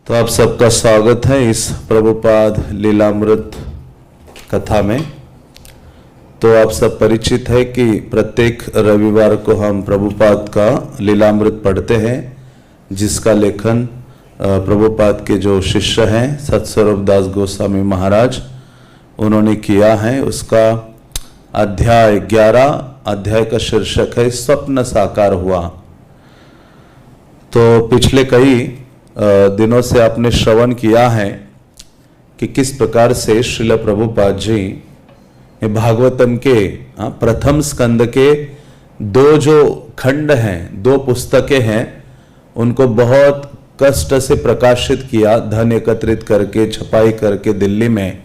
तो आप सबका स्वागत है इस प्रभुपाद लीलामृत कथा में। तो आप सब परिचित है कि प्रत्येक रविवार को हम प्रभुपाद का लीलामृत पढ़ते हैं, जिसका लेखन प्रभुपाद के जो शिष्य हैं सत्स्वरूप दास गोस्वामी महाराज उन्होंने किया है। उसका अध्याय 11 अध्याय का शीर्षक है स्वप्न साकार हुआ। तो पिछले कई दिनों से आपने श्रवण किया है कि किस प्रकार से श्रील प्रभुपाद जी भागवतम के प्रथम स्कंद के दो जो खंड हैं, दो पुस्तकें हैं, उनको बहुत कष्ट से प्रकाशित किया, धन एकत्रित करके छपाई करके दिल्ली में।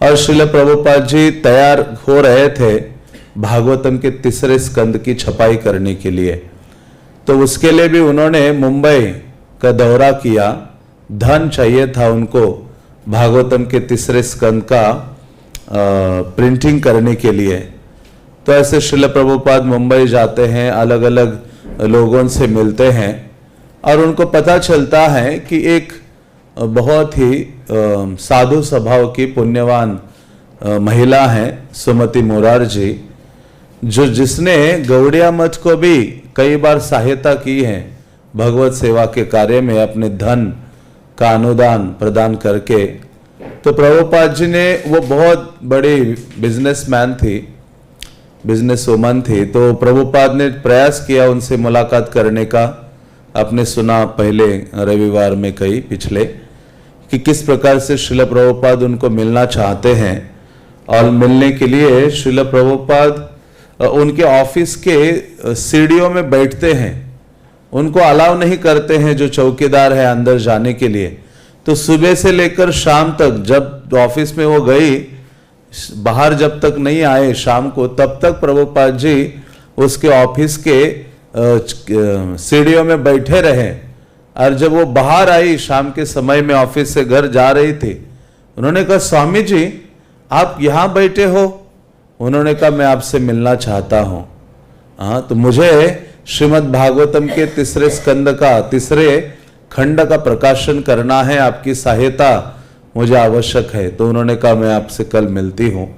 और श्रील प्रभुपाद जी तैयार हो रहे थे भागवतम के तीसरे स्कंद की छपाई करने के लिए। तो उसके लिए भी उन्होंने मुंबई का दौरा किया। धन चाहिए था उनको भागवतम के तीसरे स्कंद का प्रिंटिंग करने के लिए। तो ऐसे श्रील प्रभुपाद मुंबई जाते हैं, अलग अलग लोगों से मिलते हैं और उनको पता चलता है कि एक बहुत ही साधु स्वभाव की पुण्यवान महिला है सुमति मोरारजी, जिसने गौड़िया मठ को भी कई बार सहायता की है भगवत सेवा के कार्य में अपने धन का अनुदान प्रदान करके। तो प्रभुपाद जी ने, वो बहुत बड़ी बिजनेसमैन थी, बिजनेस वुमन थी, तो प्रभुपाद ने प्रयास किया उनसे मुलाकात करने का। आपने सुना पहले रविवार में कई पिछले कि किस प्रकार से श्रील प्रभुपाद उनको मिलना चाहते हैं। और मिलने के लिए श्रील प्रभुपाद उनके ऑफिस के सीढ़ियों में बैठते हैं, उनको अलाउ नहीं करते हैं जो चौकीदार है अंदर जाने के लिए। तो सुबह से लेकर शाम तक, जब ऑफिस में वो गई, बाहर जब तक नहीं आए शाम को, तब तक प्रभुपाद जी उसके ऑफिस के सीढ़ियों में बैठे रहे। और जब वो बाहर आई शाम के समय में, ऑफिस से घर जा रही थी, उन्होंने कहा, स्वामी जी आप यहाँ बैठे हो? उन्होंने कहा, मैं आपसे मिलना चाहता हूँ। हाँ, तो मुझे श्रीमद् भागवतम के तीसरे स्कंद का तीसरे खंड का प्रकाशन करना है, आपकी सहायता मुझे आवश्यक है। तो उन्होंने कहा, मैं आपसे कल मिलती हूँ।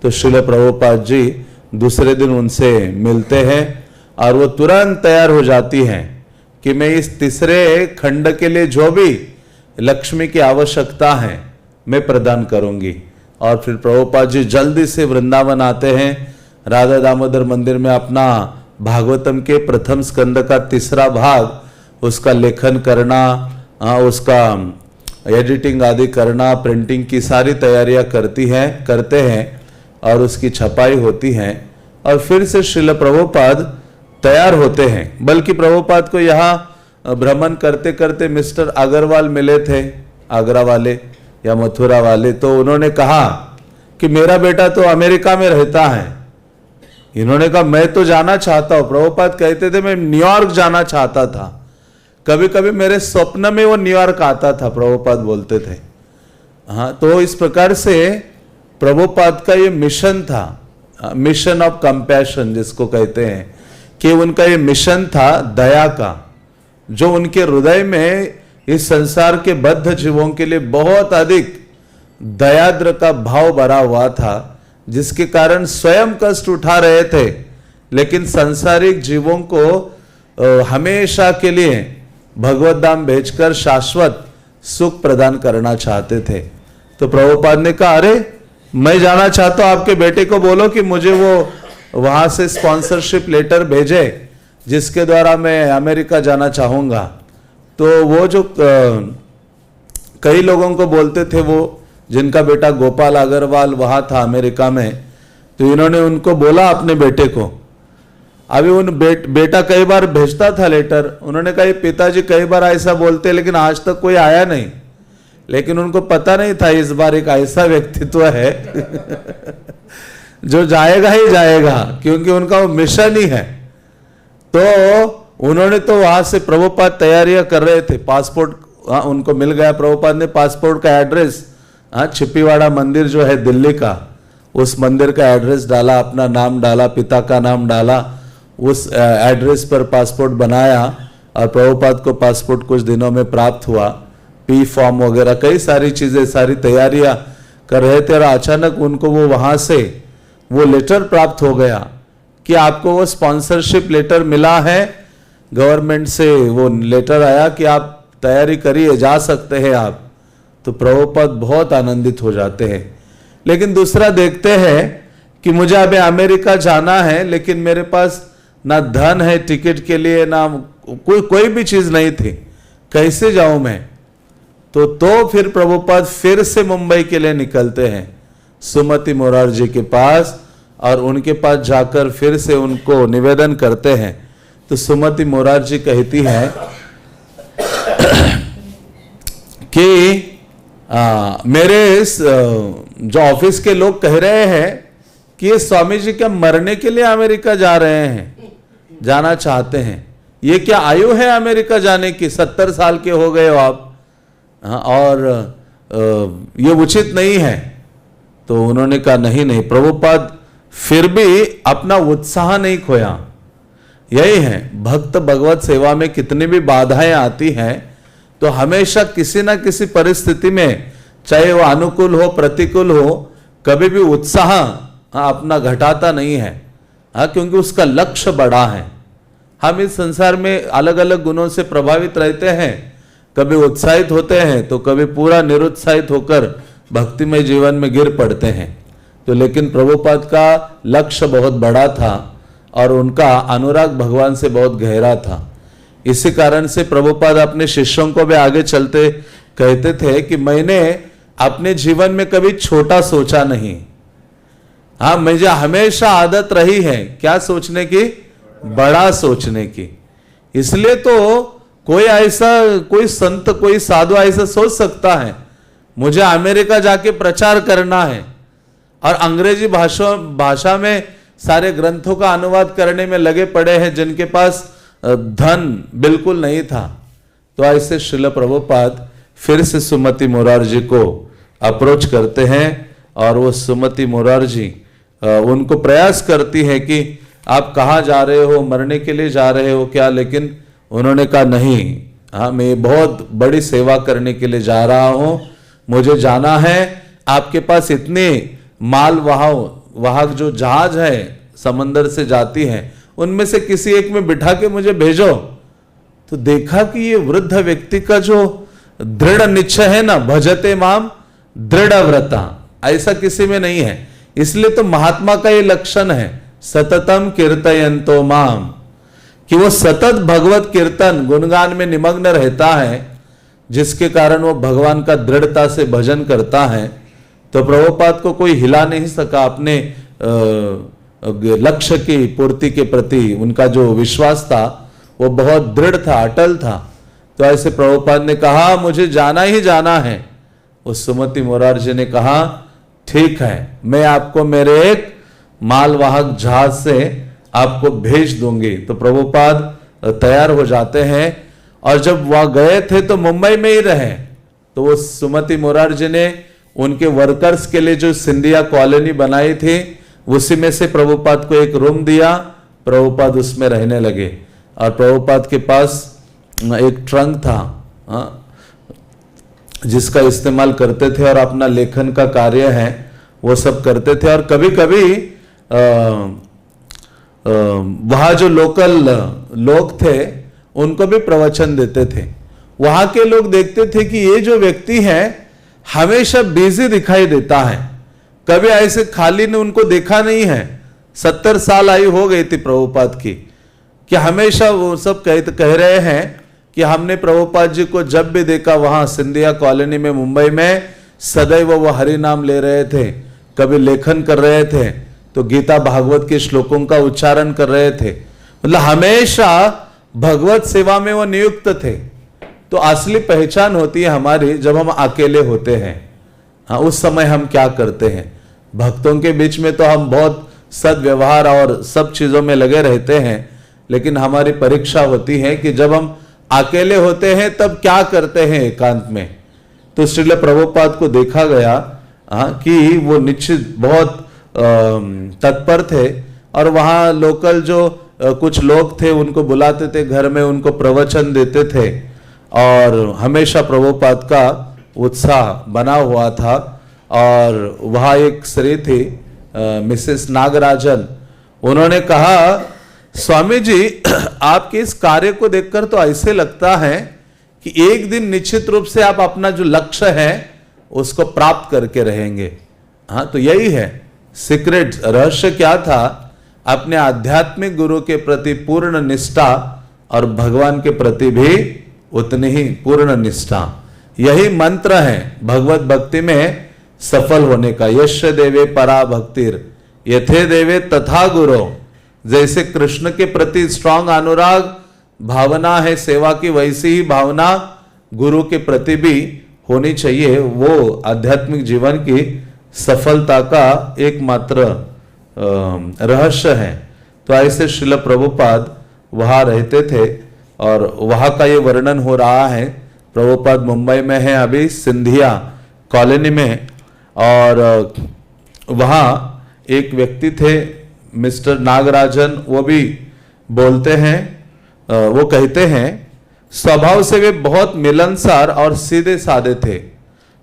तो श्रील प्रभुपाद जी दूसरे दिन उनसे मिलते हैं और वो तुरंत तैयार हो जाती हैं कि मैं इस तीसरे खंड के लिए जो भी लक्ष्मी की आवश्यकता है मैं प्रदान करूंगी। और फिर प्रभुपाद जी जल्दी से वृंदावन आते हैं, राधा दामोदर मंदिर में अपना भागवतम के प्रथम स्कंद का तीसरा भाग उसका लेखन करना, उसका एडिटिंग आदि करना, प्रिंटिंग की सारी तैयारियां करते हैं और उसकी छपाई होती है। और फिर से श्रील प्रभुपाद तैयार होते हैं। बल्कि प्रभुपाद को यहाँ भ्रमण करते करते मिस्टर अग्रवाल मिले थे, आगरा वाले या मथुरा वाले। तो उन्होंने कहा कि मेरा बेटा तो अमेरिका में रहता है। इन्होंने कहा, मैं तो जाना चाहता हूं। प्रभुपाद कहते थे, मैं न्यूयॉर्क जाना चाहता था। कभी कभी मेरे स्वप्न में वो न्यूयॉर्क आता था, प्रभुपाद बोलते थे। हाँ, तो इस प्रकार से प्रभुपाद का ये मिशन था, मिशन ऑफ कंपैशन जिसको कहते हैं, कि उनका ये मिशन था दया का, जो उनके हृदय में इस संसार के बद्ध जीवों के लिए बहुत अधिक दयाद्र का भाव भरा हुआ था, जिसके कारण स्वयं कष्ट उठा रहे थे, लेकिन सांसारिक जीवों को हमेशा के लिए भगवत धाम भेजकर शाश्वत सुख प्रदान करना चाहते थे। तो प्रभुपाद ने कहा, अरे मैं जाना चाहता हूं, आपके बेटे को बोलो कि मुझे वो वहां से स्पॉन्सरशिप लेटर भेजे जिसके द्वारा मैं अमेरिका जाना चाहूंगा। तो वो जो कई लोगों को बोलते थे, वो जिनका बेटा गोपाल अग्रवाल वहां था अमेरिका में, तो इन्होंने उनको बोला अपने बेटे को। अभी उन बेटा कई बार भेजता था लेटर। उन्होंने कहा, पिताजी कई बार ऐसा बोलते लेकिन आज तक कोई आया नहीं। लेकिन उनको पता नहीं था इस बार एक ऐसा व्यक्तित्व है जो जाएगा ही जाएगा, क्योंकि उनका वो मिशन ही है। तो उन्होंने तो वहां से प्रभुपाद तैयारियां कर रहे थे, पासपोर्ट उनको मिल गया। प्रभुपाद ने पासपोर्ट का एड्रेस, छिपीवाड़ा मंदिर जो है दिल्ली का, उस मंदिर का एड्रेस डाला, अपना नाम डाला, पिता का नाम डाला, उस एड्रेस पर पासपोर्ट बनाया और प्रभुपाद को पासपोर्ट कुछ दिनों में प्राप्त हुआ। पी फॉर्म वगैरह कई सारी चीजें, सारी तैयारियां कर रहे थे और अचानक उनको वो वहां से वो लेटर प्राप्त हो गया कि आपको वो स्पॉन्सरशिप लेटर मिला है गवर्नमेंट से। वो लेटर आया कि आप तैयारी करिए, जा सकते हैं आप। तो प्रभुपाद बहुत आनंदित हो जाते हैं। लेकिन दूसरा देखते हैं कि मुझे अभी अमेरिका जाना है, लेकिन मेरे पास ना धन है टिकट के लिए, ना कोई भी चीज नहीं थी, कैसे जाऊं मैं। तो फिर प्रभुपाद फिर से मुंबई के लिए निकलते हैं सुमति मोरारजी के पास, और उनके पास जाकर फिर से उनको निवेदन करते हैं। तो सुमति मोरारजी कहती है कि मेरे जो ऑफिस के लोग कह रहे हैं कि ये स्वामी जी क्या मरने के लिए अमेरिका जा रहे हैं, जाना चाहते हैं। ये क्या आयु है अमेरिका जाने की, 70 साल के हो गए हो आप, और ये उचित नहीं है। तो उन्होंने कहा नहीं, प्रभुपाद फिर भी अपना उत्साह नहीं खोया। यही है, भक्त भगवत सेवा में कितनी भी बाधाएं आती हैं तो हमेशा किसी ना किसी परिस्थिति में, चाहे वो अनुकूल हो प्रतिकूल हो, कभी भी उत्साह अपना घटाता नहीं है, क्योंकि उसका लक्ष्य बड़ा है। हम इस संसार में अलग अलग गुणों से प्रभावित रहते हैं, कभी उत्साहित होते हैं तो कभी पूरा निरुत्साहित होकर भक्तिमय जीवन में गिर पड़ते हैं। तो लेकिन प्रभुपाद का लक्ष्य बहुत बड़ा था और उनका अनुराग भगवान से बहुत गहरा था। इसी कारण से प्रभुपाद अपने शिष्यों को भी आगे चलते कहते थे कि मैंने अपने जीवन में कभी छोटा सोचा नहीं। मुझे हमेशा आदत रही है क्या सोचने की, बड़ा सोचने की। इसलिए तो कोई संत, कोई साधु ऐसा सोच सकता है मुझे अमेरिका जाके प्रचार करना है और अंग्रेजी भाषा में सारे ग्रंथों का अनुवाद करने में लगे पड़े हैं जिनके पास धन बिल्कुल नहीं था। तो ऐसे श्रील प्रभुपाद फिर से सुमति मोरारजी को अप्रोच करते हैं और वो सुमति मोरारजी उनको प्रयास करती है कि आप कहाँ जा रहे हो, मरने के लिए जा रहे हो क्या। लेकिन उन्होंने कहा नहीं, मैं बहुत बड़ी सेवा करने के लिए जा रहा हूं, मुझे जाना है। आपके पास इतने माल वाहक जो जहाज है समंदर से जाती है, उनमें से किसी एक में बिठा के मुझे भेजो। तो देखा कि ये वृद्ध व्यक्ति का जो दृढ़ निश्चय है ना, भजते माम दृढ़ व्रता, ऐसा किसी में नहीं है। इसलिए तो महात्मा का ये लक्षण है, सततम कीर्तयन्तो माम, कि वो सतत भगवत कीर्तन गुणगान में निमग्न रहता है, जिसके कारण वो भगवान का दृढ़ता से भजन करता है। तो प्रभुपाद को कोई हिला नहीं सका अपने लक्ष्य की पूर्ति के प्रति। उनका जो विश्वास था वो बहुत दृढ़ था, अटल था। तो ऐसे प्रभुपाद ने कहा मुझे जाना ही जाना है। उस सुमति मोरारजी ने कहा ठीक है, मैं आपको मेरे एक मालवाहक जहाज से आपको भेज दूंगी। तो प्रभुपाद तैयार हो जाते हैं और जब वहां गए थे तो मुंबई में ही रहे। तो वो सुमति मोरारजी ने उनके वर्कर्स के लिए जो सिंधिया कॉलोनी बनाई थी उसी में से प्रभुपाद को एक रूम दिया। प्रभुपाद उसमें रहने लगे और प्रभुपाद के पास एक ट्रंक था जिसका इस्तेमाल करते थे और अपना लेखन का कार्य है वो सब करते थे। और कभी कभी वहां जो लोकल लोग थे उनको भी प्रवचन देते थे। वहां के लोग देखते थे कि ये जो व्यक्ति है हमेशा बिजी दिखाई देता है, कभी ऐसे खाली ने उनको देखा नहीं है। 70 साल आयु हो गई थी प्रभुपाद की, कि हमेशा वो सब कह रहे हैं कि हमने प्रभुपाद जी को जब भी देखा वहां सिंधिया कॉलोनी में मुंबई में सदैव वो हरि नाम ले रहे थे, कभी लेखन कर रहे थे तो गीता भागवत के श्लोकों का उच्चारण कर रहे थे। मतलब हमेशा भगवत सेवा में वो नियुक्त थे। तो असली पहचान होती है हमारी जब हम अकेले होते हैं। हाँ, उस समय हम क्या करते हैं। भक्तों के बीच में तो हम बहुत सद्व्यवहार और सब चीजों में लगे रहते हैं, लेकिन हमारी परीक्षा होती है कि जब हम अकेले होते हैं तब क्या करते हैं एकांत में। तो श्रील प्रभुपाद को देखा गया कि वो निश्चित बहुत तत्पर थे और वहां लोकल जो कुछ लोग थे उनको बुलाते थे घर में, उनको प्रवचन देते थे और हमेशा प्रभुपाद का उत्साह बना हुआ था। और वहाँ एक स्त्री थी मिसेस नागराजन, उन्होंने कहा, स्वामी जी आपके इस कार्य को देखकर तो ऐसे लगता है कि एक दिन निश्चित रूप से आप अपना जो लक्ष्य है उसको प्राप्त करके रहेंगे। हाँ, तो यही है सीक्रेट, रहस्य क्या था, अपने आध्यात्मिक गुरु के प्रति पूर्ण निष्ठा और भगवान के प्रति भी उतनी ही पूर्ण निष्ठा। यही मंत्र है भगवत भक्ति में सफल होने का। यश देवे परा भक्तिर यथे देवे तथा गुरु। जैसे कृष्ण के प्रति स्ट्रांग अनुराग भावना है सेवा की, वैसी ही भावना गुरु के प्रति भी होनी चाहिए। वो आध्यात्मिक जीवन की सफलता का एकमात्र रहस्य है। तो ऐसे श्रील प्रभुपाद वहाँ रहते थे और वहाँ का ये वर्णन हो रहा है। प्रभुपाद मुंबई में है अभी, सिंधिया कॉलोनी में, और वहाँ एक व्यक्ति थे मिस्टर नागराजन, वो भी बोलते हैं, वो कहते हैं, स्वभाव से वे बहुत मिलनसार और सीधे साधे थे।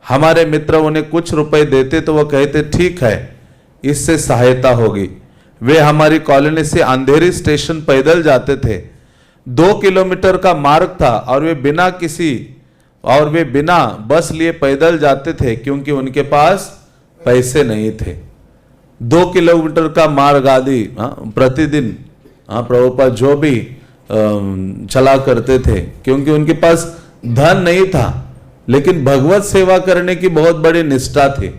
हमारे मित्र उन्हें कुछ रुपए देते तो वो कहते ठीक है, इससे सहायता होगी। वे हमारी कॉलोनी से अंधेरी स्टेशन पैदल जाते थे। 2 किलोमीटर का मार्ग था और वे बिना बस लिए पैदल जाते थे क्योंकि उनके पास पैसे नहीं थे। 2 किलोमीटर का मार्ग आदि प्रतिदिन प्रभुपाद जो भी चला करते थे क्योंकि उनके पास धन नहीं था, लेकिन भगवत सेवा करने की बहुत बड़ी निष्ठा थी।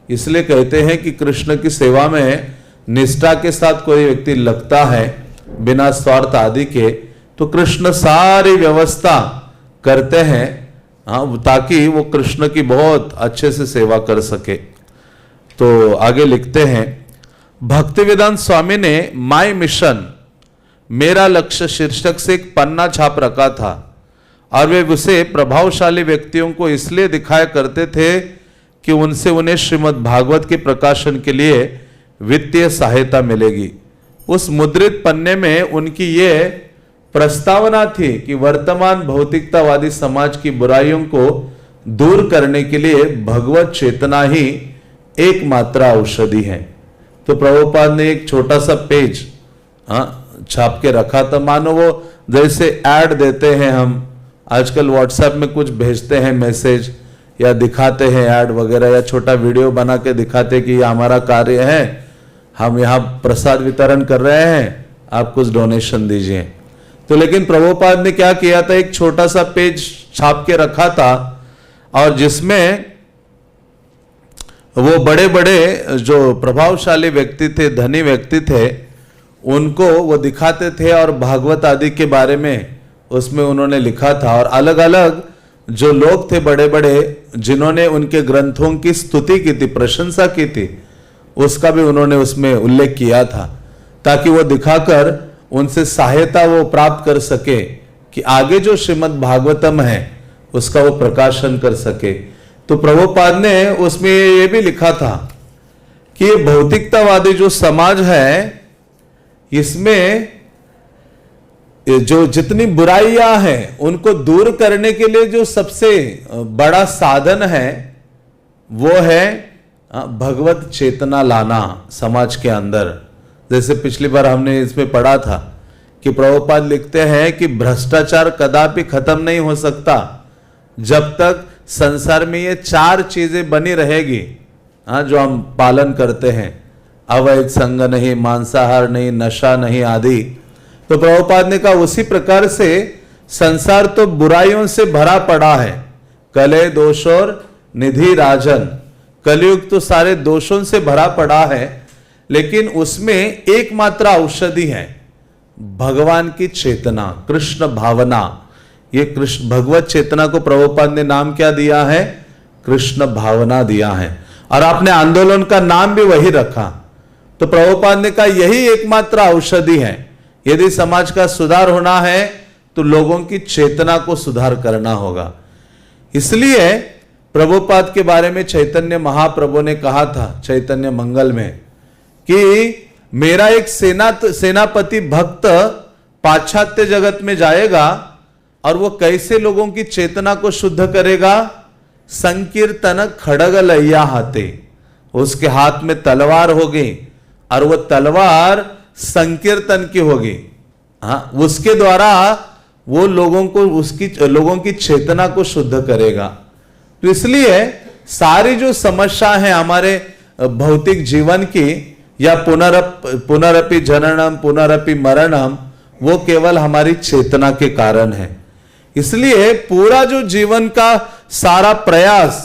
इसलिए कहते हैं कि कृष्ण की सेवा में निष्ठा के साथ कोई व्यक्ति लगता है बिना स्वार्थ आदि के, तो कृष्ण सारी व्यवस्था करते हैं ताकि वो कृष्ण की बहुत अच्छे से सेवा कर सके। तो आगे लिखते हैं, भक्तिवेदांत स्वामी ने माय मिशन मेरा लक्ष्य शीर्षक से एक पन्ना छाप रखा था और वे उसे प्रभावशाली व्यक्तियों को इसलिए दिखाया करते थे कि उनसे उन्हें श्रीमद् भागवत के प्रकाशन के लिए वित्तीय सहायता मिलेगी। उस मुद्रित पन्ने में उनकी ये प्रस्तावना थी कि वर्तमान भौतिकतावादी समाज की बुराइयों को दूर करने के लिए भगवत चेतना ही एकमात्र औषधि है। तो प्रभुपाद ने एक छोटा सा पेज छाप के रखा था, मानो वो जैसे ऐड देते हैं, हम आजकल व्हाट्सएप में कुछ भेजते हैं मैसेज या दिखाते हैं ऐड वगैरह, या छोटा वीडियो बना के दिखाते कि ये हमारा कार्य है, हम यहाँ प्रसाद वितरण कर रहे हैं, आप कुछ डोनेशन दीजिए। तो लेकिन प्रभुपाद ने क्या किया था, एक छोटा सा पेज छाप के रखा था और जिसमें वो बड़े बड़े जो प्रभावशाली व्यक्ति थे, धनी व्यक्ति थे, उनको वो दिखाते थे और भागवत आदि के बारे में उसमें उन्होंने लिखा था। और अलग अलग जो लोग थे बड़े बड़े जिन्होंने उनके ग्रंथों की स्तुति की थी, प्रशंसा की थी, उसका भी उन्होंने उसमें उल्लेख किया था ताकि वो दिखाकर उनसे सहायता वो प्राप्त कर सके कि आगे जो श्रीमद् भागवतम है उसका वो प्रकाशन कर सके। तो प्रभुपाद ने उसमें ये भी लिखा था कि ये भौतिकतावादी जो समाज है इसमें जो जितनी बुराइयां हैं उनको दूर करने के लिए जो सबसे बड़ा साधन है वो है भगवत चेतना लाना समाज के अंदर। जैसे पिछली बार हमने इसमें पढ़ा था कि प्रभुपाद लिखते हैं कि भ्रष्टाचार कदापि खत्म नहीं हो सकता जब तक संसार में ये 4 चीजें बनी रहेगी जो हम पालन करते हैं, अवैध संग नहीं, मांसाहार नहीं, नशा नहीं आदि। तो प्रभुपाद ने कहा उसी प्रकार से संसार तो बुराइयों से भरा पड़ा है, कले दोषोर निधि राजन, कलयुग तो सारे दोषों से भरा पड़ा है, लेकिन उसमें एकमात्र औषधि है भगवान की चेतना, कृष्ण भावना। ये कृष्ण भगवत चेतना को प्रभुपाद ने नाम क्या दिया है, कृष्ण भावना दिया है, और आपने आंदोलन का नाम भी वही रखा। तो प्रभुपाद ने कहा यही एकमात्र औषधि है। यदि समाज का सुधार होना है तो लोगों की चेतना को सुधार करना होगा। इसलिए प्रभुपाद के बारे में चैतन्य महाप्रभु ने कहा था चैतन्य मंगल में कि मेरा एक सेनापति भक्त पाश्चात्य जगत में जाएगा और वो कैसे लोगों की चेतना को शुद्ध करेगा? संकीर्तन खड़ग लैया हाथे, उसके हाथ में तलवार होगी और वो तलवार संकीर्तन की होगी। हाँ, उसके द्वारा वो लोगों की चेतना को शुद्ध करेगा। तो इसलिए सारी जो समस्या है हमारे भौतिक जीवन की, या पुनरपि जननम पुनरपि मरणम, वो केवल हमारी चेतना के कारण है। इसलिए पूरा जो जीवन का सारा प्रयास,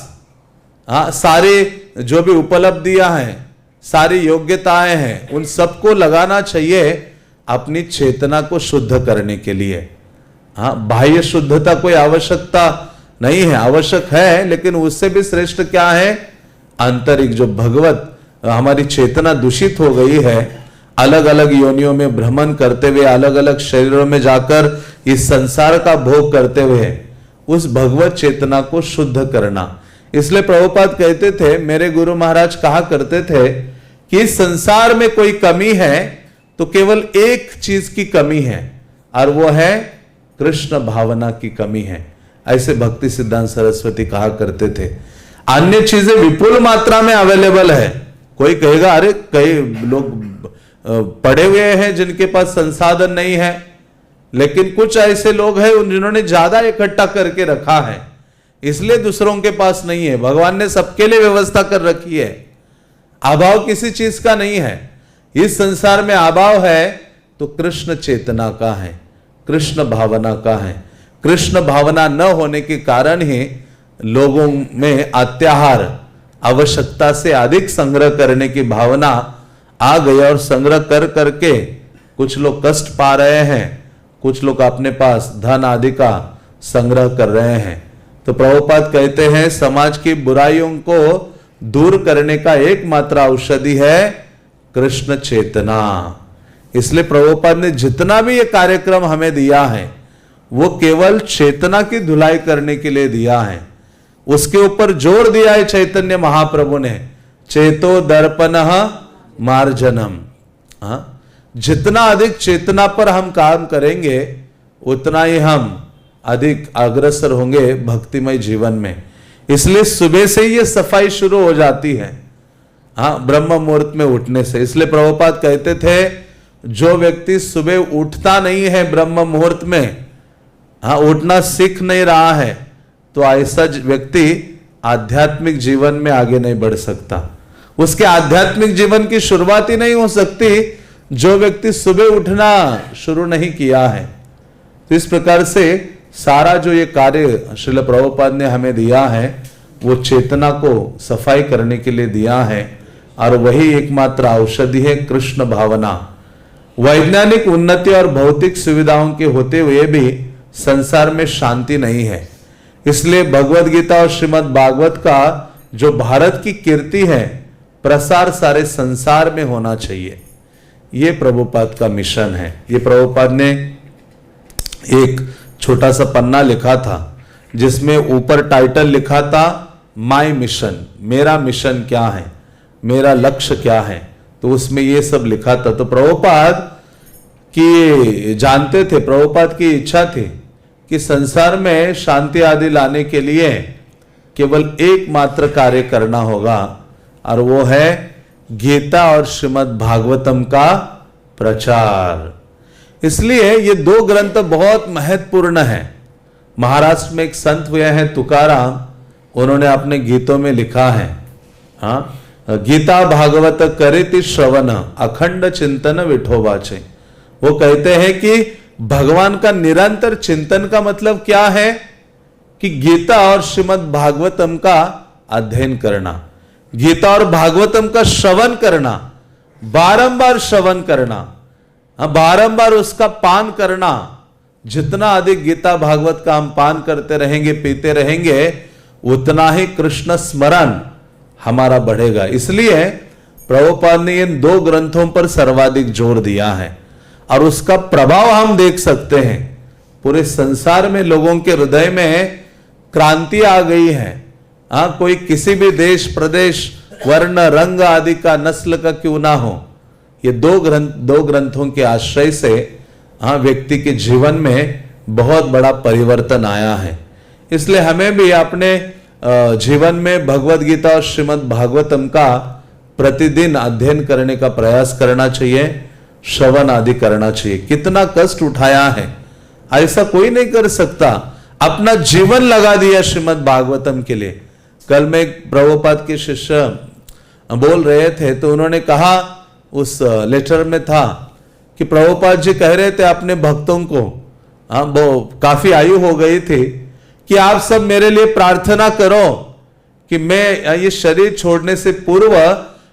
सारी जो भी उपलब्धियां हैं, सारी योग्यताएं हैं, उन सबको लगाना चाहिए अपनी चेतना को शुद्ध करने के लिए। बाह्य शुद्धता कोई आवश्यकता नहीं है, आवश्यक है, लेकिन उससे भी श्रेष्ठ क्या है? आंतरिक जो भगवत हमारी चेतना दूषित हो गई है, अलग अलग योनियों में भ्रमण करते हुए, अलग अलग शरीरों में जाकर इस संसार का भोग करते हुए, उस भगवत चेतना को शुद्ध करना। इसलिए प्रभुपाद कहते थे, मेरे गुरु महाराज कहा करते थे कि इस संसार में कोई कमी है तो केवल एक चीज की कमी है, और वो है कृष्ण भावना की कमी है। ऐसे भक्ति सिद्धांत सरस्वती कहा करते थे। अन्य चीजें विपुल मात्रा में अवेलेबल है। कोई कहेगा अरे कई लोग पढ़े हुए हैं जिनके पास संसाधन नहीं है, लेकिन कुछ ऐसे लोग हैं जिन्होंने ज्यादा इकट्ठा करके रखा है, इसलिए दूसरों के पास नहीं है। भगवान ने सबके लिए व्यवस्था कर रखी है। अभाव किसी चीज का नहीं है। इस संसार में अभाव है तो कृष्ण चेतना का है, कृष्ण भावना का है। कृष्ण भावना न होने के कारण ही लोगों में अत्याहार, आवश्यकता से अधिक संग्रह करने की भावना आ गई, और संग्रह कर करके कुछ लोग कष्ट पा रहे हैं, कुछ लोग अपने पास धन आदि का संग्रह कर रहे हैं। तो प्रभुपाद कहते हैं समाज की बुराइयों को दूर करने का एकमात्र औषधि है कृष्ण चेतना। इसलिए प्रभुपाद ने जितना भी ये कार्यक्रम हमें दिया है वो केवल चेतना की धुलाई करने के लिए दिया है। उसके ऊपर जोर दिया है चैतन्य महाप्रभु ने, चेतो दर्पणः मार्जनम। जितना अधिक चेतना पर हम काम करेंगे उतना ही हम अधिक अग्रसर होंगे भक्तिमय जीवन में। इसलिए सुबह से ही ये सफाई शुरू हो जाती है, ब्रह्म मुहूर्त में उठने से। इसलिए प्रभुपाद कहते थे जो व्यक्ति सुबह उठता नहीं है ब्रह्म मुहूर्त में, उठना सीख नहीं रहा है, तो ऐसा व्यक्ति आध्यात्मिक जीवन में आगे नहीं बढ़ सकता। उसके आध्यात्मिक जीवन की शुरुआत ही नहीं हो सकती जो व्यक्ति सुबह उठना शुरू नहीं किया है। तो इस प्रकार से सारा जो ये कार्य श्रील प्रभुपाद ने हमें दिया है वो चेतना को सफाई करने के लिए दिया है, और वही एकमात्र औषधि है कृष्ण भावना। वैज्ञानिक उन्नति और भौतिक सुविधाओं के होते हुए भी संसार में शांति नहीं है। इसलिए भगवत गीता और श्रीमद् भागवत का जो भारत की कीर्ति है, प्रसार सारे संसार में होना चाहिए। ये प्रभुपाद का मिशन है। ये प्रभुपाद ने एक छोटा सा पन्ना लिखा था जिसमें ऊपर टाइटल लिखा था माय मिशन, मेरा मिशन क्या है, मेरा लक्ष्य क्या है। तो उसमें ये सब लिखा था। तो प्रभुपाद की जानते थे, प्रभुपाद की इच्छा थी कि संसार में शांति आदि लाने के लिए केवल एकमात्र कार्य करना होगा, और वो है गीता और श्रीमद् भागवतम का प्रचार। इसलिए ये दो ग्रंथ बहुत महत्वपूर्ण है। महाराष्ट्र में एक संत हुए हैं तुकाराम, उन्होंने अपने गीतों में लिखा है, गीता भागवत करेति श्रवण अखंड चिंतन विठोबाचे। वो कहते हैं कि भगवान का निरंतर चिंतन का मतलब क्या है कि गीता और श्रीमद् भागवतम का अध्ययन करना, गीता और भागवतम का श्रवण करना, बारंबार श्रवण करना, बारंबार उसका पान करना। जितना अधिक गीता भागवत का हम पान करते रहेंगे, पीते रहेंगे, उतना ही कृष्ण स्मरण हमारा बढ़ेगा। इसलिए प्रभुपाद ने इन दो ग्रंथों पर सर्वाधिक जोर दिया है, और उसका प्रभाव हम देख सकते हैं। पूरे संसार में लोगों के हृदय में क्रांति आ गई है। कोई किसी भी देश, प्रदेश, वर्ण, रंग आदि का, नस्ल का क्यों ना हो, ये दो ग्रंथों के आश्रय से व्यक्ति के जीवन में बहुत बड़ा परिवर्तन आया है। इसलिए हमें भी अपने जीवन में भगवत गीता और श्रीमद् भागवतम का प्रतिदिन अध्ययन करने का प्रयास करना चाहिए, श्रवण आदि करना चाहिए। कितना कष्ट उठाया है, ऐसा कोई नहीं कर सकता। अपना जीवन लगा दिया श्रीमद् भागवतम के लिए। कल में एक प्रभुपाद के शिष्य बोल रहे थे, तो उन्होंने कहा, उस लेटर में था कि प्रभुपाद जी कह रहे थे अपने भक्तों को, वो काफी आयु हो गई थी, कि आप सब मेरे लिए प्रार्थना करो कि मैं ये शरीर छोड़ने से पूर्व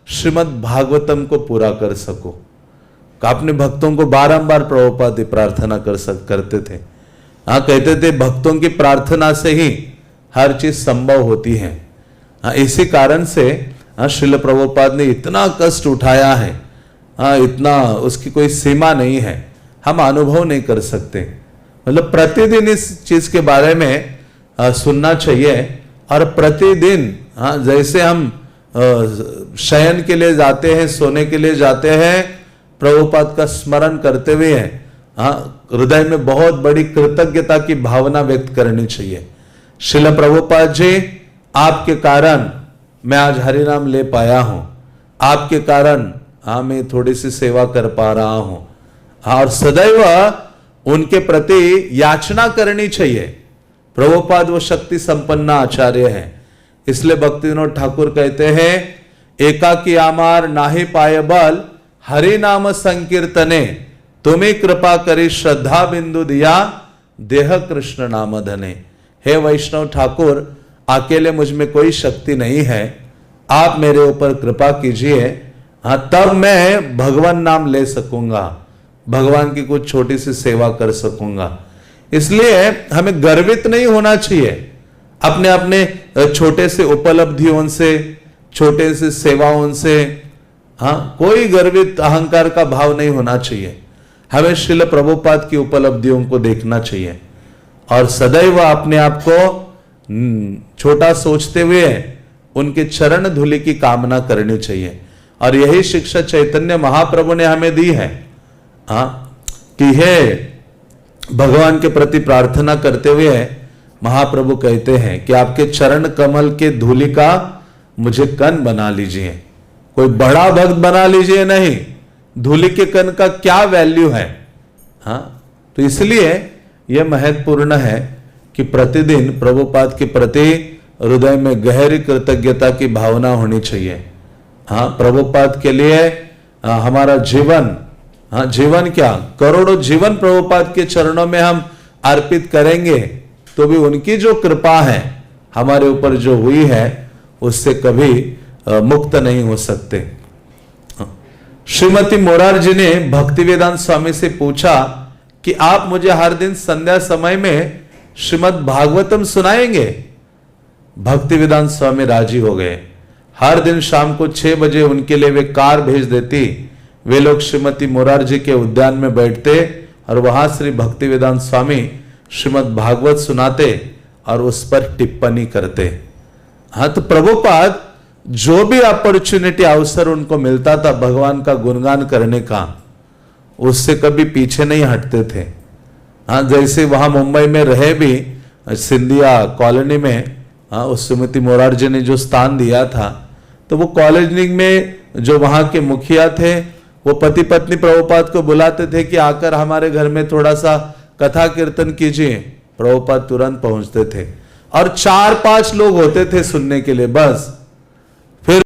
श्रीमद् भागवतम को पूरा कर सकूं। अपने भक्तों को बारंबार प्रभुपाद प्रार्थना करते थे। कहते थे भक्तों की प्रार्थना से ही हर चीज संभव होती है। इसी कारण से श्रील प्रभुपाद ने इतना कष्ट उठाया है, इतना उसकी कोई सीमा नहीं है, हम अनुभव नहीं कर सकते। मतलब प्रतिदिन इस चीज के बारे में सुनना चाहिए, और प्रतिदिन जैसे हम शयन के लिए जाते हैं, सोने के लिए जाते हैं, प्रभुपाद का स्मरण करते हुए हृदय में बहुत बड़ी कृतज्ञता की भावना व्यक्त करनी चाहिए। श्रील प्रभुपाद जी, आपके कारण मैं आज हरिनाम ले पाया हूं, आपके कारण मैं थोड़ी सी सेवा कर पा रहा हूं, और सदैव उनके प्रति याचना करनी चाहिए। प्रभुपाद वो शक्ति संपन्न आचार्य है। इसलिए भक्ति विनोद ठाकुर कहते हैं, एकाकी आमार नाहि पाय बल, हरि नाम संकीर्तने, तुम्हें कृपा करी श्रद्धा बिंदु दिया, देह कृष्ण नाम धने। हे वैष्णव ठाकुर, अकेले मुझ में कोई शक्ति नहीं है, आप मेरे ऊपर कृपा कीजिए, तब मैं भगवान नाम ले सकूंगा, भगवान की कुछ छोटी सी सेवा कर सकूंगा। इसलिए हमें गर्वित नहीं होना चाहिए अपने अपने छोटे से उपलब्धियों से, छोटे से सेवाओं से। कोई गर्वित अहंकार का भाव नहीं होना चाहिए। हमें श्रील प्रभुपाद की उपलब्धियों को देखना चाहिए, और सदैव अपने आप को छोटा सोचते हुए उनके चरण धूलि की कामना करनी चाहिए। और यही शिक्षा चैतन्य महाप्रभु ने हमें दी है, कि हे भगवान के प्रति प्रार्थना करते हुए महाप्रभु कहते हैं कि आपके चरण कमल के धूलि का मुझे कण बना लीजिए। कोई बड़ा भक्त बना लीजिए नहीं, धूलि के कण का क्या वैल्यू है। तो इसलिए यह महत्वपूर्ण है कि प्रतिदिन प्रभुपाद के प्रति हृदय में गहरी कृतज्ञता की भावना होनी चाहिए। प्रभुपाद के लिए हमारा जीवन, जीवन क्या, करोड़ों जीवन प्रभुपाद के चरणों में हम अर्पित करेंगे, तो भी उनकी जो कृपा है हमारे ऊपर जो हुई है, उससे कभी मुक्त नहीं हो सकते। श्रीमती मोरारजी ने भक्तिवेदांत स्वामी से पूछा कि आप मुझे हर दिन संध्या समय में श्रीमद् भागवतम सुनाएंगे। भक्तिवेदांत स्वामी राजी हो गए। हर दिन शाम को 6 बजे उनके लिए वे कार भेज देती। वे लोग श्रीमती मोरारजी के उद्यान में बैठते और वहां श्री भक्तिवेदांत स्वामी श्रीमद् भागवत सुनाते और उस पर टिप्पणी करते। तो प्रभुपाद जो भी अपॉर्चुनिटी, अवसर उनको मिलता था भगवान का गुणगान करने का, उससे कभी पीछे नहीं हटते थे। जैसे वहां मुंबई में रहे भी सिंधिया कॉलोनी में, उस श्रीमती मोरारजी ने जो स्थान दिया था, तो वो कॉलोनी में जो वहां के मुखिया थे, वो पति पत्नी प्रभुपाद को बुलाते थे कि आकर हमारे घर में थोड़ा सा कथा कीर्तन कीजिए। प्रभुपाद तुरंत पहुंचते थे और 4-5 लोग होते थे सुनने के लिए, बस